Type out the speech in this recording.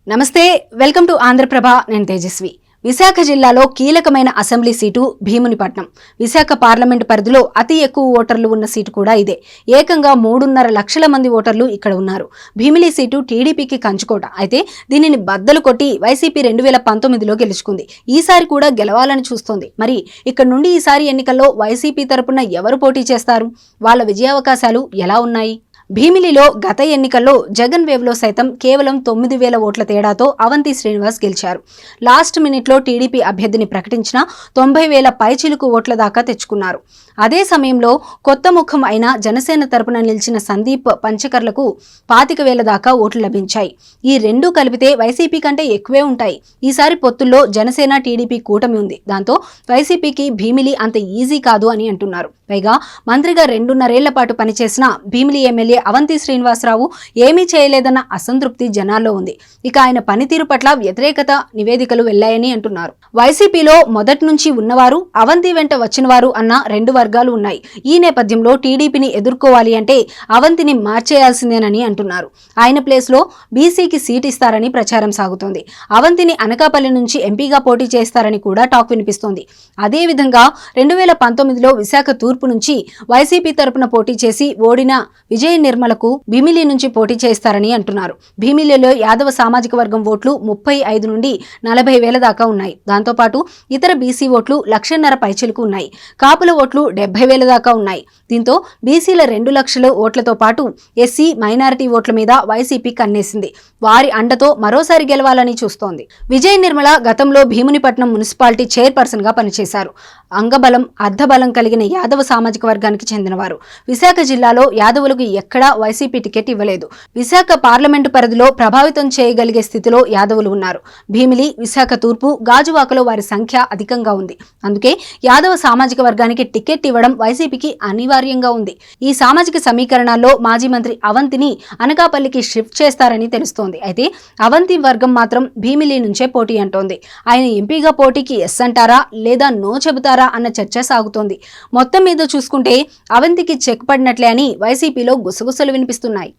నమస్తే, welcome to Andhraprabha. నేను తేజస్వి. విశాఖ జిల్లాలో కీలకమైన assembly seat Bheemunipatnam. Visakha parliament పరిధిలో అతి ఎక్కువ ఓటర్లు ఉన్న సీటు కూడా ఇదే. ఏకంగా 3.5 లక్షల మంది ఓటర్లు ఇక్కడ ఉన్నారు. భీమిలి సీటు టీడీపీకి కంచుకోట. అయితే దీనిని బద్దలు కొట్టి వైసీపీ 2019లో గెలుచుకుంది. ఈసారి కూడా గెలవాలని చూస్తోంది. మరి ఇక్కడ నుండి ఈసారి ఎన్నికల్లో వైసీపీ తరపున ఎవరు పోటీ చేస్తారు? వాళ్ళ విజయావకాశాలు ఎలా ఉన్నాయి? భీమిలిలో గత ఎన్నికల్లో జగన్ వేవ్లో సైతం కేవలం 9,000 ఓట్ల తేడాతో అవంతి శ్రీనివాస్ గెలిచారు. లాస్ట్ మినిట్లో టీడీపీ అభ్యర్థిని ప్రకటించిన 90,000 పైచిలుకు ఓట్ల దాకా తెచ్చుకున్నారు. అదే సమయంలో కొత్త ముఖం అయిన జనసేన తరపున నిలిచిన సందీప్ పంచకర్లకు 25,000 దాకా ఓట్లు లభించాయి. ఈ రెండూ కలిపితే వైసీపీ కంటే ఎక్కువే ఉంటాయి. ఈసారి పొత్తుల్లో జనసేన టీడీపీ కూటమి ఉంది. దాంతో వైసీపీకి భీమిలి అంత ఈజీ కాదు అని అంటున్నారు. పైగా మంత్రిగా 2.5 ఏళ్ల పాటు పనిచేసిన భీమిలి ఎమ్మెల్యే అవంతి శ్రీనివాసరావు ఏమీ చేయలేదన్న అసంతృప్తి జనాల్లో ఉంది. ఇక ఆయన పనితీరు పట్ల వ్యతిరేకత నివేదికలు వెళ్లాయని అంటున్నారు. వైసీపీలో మొదటి నుంచి ఉన్నవారు, అవంతి వెంట వచ్చినవారు అన్న 2 వర్గాలు ఉన్నాయి. ఈ నేపథ్యంలో టీడీపీని ఎదుర్కోవాలి అంటే అవంతిని మార్చేయాల్సిందేనని అంటున్నారు. ఆయన ప్లేస్ లో బీసీకి సీట్ ఇస్తారని ప్రచారం సాగుతోంది. అవంతిని అనకాపల్లి నుంచి ఎంపీగా పోటీ చేస్తారని కూడా టాక్ వినిపిస్తోంది. అదేవిధంగా 2019లో విశాఖ తూర్పు నుంచి వైసీపీ తరపున పోటీ చేసి ఓడిన విజయ నిర్మలకు భీమిలి నుంచి పోటీ చేస్తారని అంటున్నారు. భీమిలిలో యాదవ సామాజిక వర్గం ఓట్లు 35 నుండి 40,000 దాకా ఉన్నాయి. దాంతోపాటు ఇతర బీసీ ఓట్లు 1,50,000 పైచిలకు ఉన్నాయి. కాపుల ఓట్లు 70,000 దాకా ఉన్నాయి. దీంతో బీసీల 2 లక్షల ఓట్లతో పాటు ఎస్సీ, మైనారిటీ ఓట్ల మీద వైసీపీ కన్నేసింది. వారి అండతో మరోసారి గెలవాలని చూస్తోంది. విజయ నిర్మల గతంలో భీమునిపట్నం మున్సిపాలిటీ చైర్పర్సన్ గా పనిచేశారు. అంగబలం, అర్ధబలం కలిగిన యాదవ సామాజిక వర్గానికి చెందినవారు. విశాఖ జిల్లాలో యాదవులకు ఎక్కడా వైసీపీ టికెట్ ఇవ్వలేదు. విశాఖ పార్లమెంటు పరిధిలో ప్రభావితం చేయగలిగే స్థితిలో యాదవులు ఉన్నారు. భీమిలి, విశాఖ తూర్పు, గాజువాకలో వారి సంఖ్య అధికంగా ఉంది. అందుకే యాదవ సామాజిక వర్గానికి టికెట్ ఇవ్వడం వైసీపీకి అనివార్యంగా ఉంది. ఈ సామాజిక సమీకరణాల్లో మాజీ మంత్రి అవంతిని అనకాపల్లికి షిఫ్ట్ చేస్తారని తెలుస్తోంది. అయితే అవంతి వర్గం మాత్రం భీమిలి నుంచే పోటీ అంటోంది. ఆయన ఎంపీగా పోటీకి ఎస్ అంటారా లేదా నో చెబుతారా అన్న చర్చ సాగుతోంది. మొత్తం మీద చూసుకుంటే అవంతికి చెక్ పడినట్లే అని వైసీపీలో గుసగుసలు వినిపిస్తున్నాయి.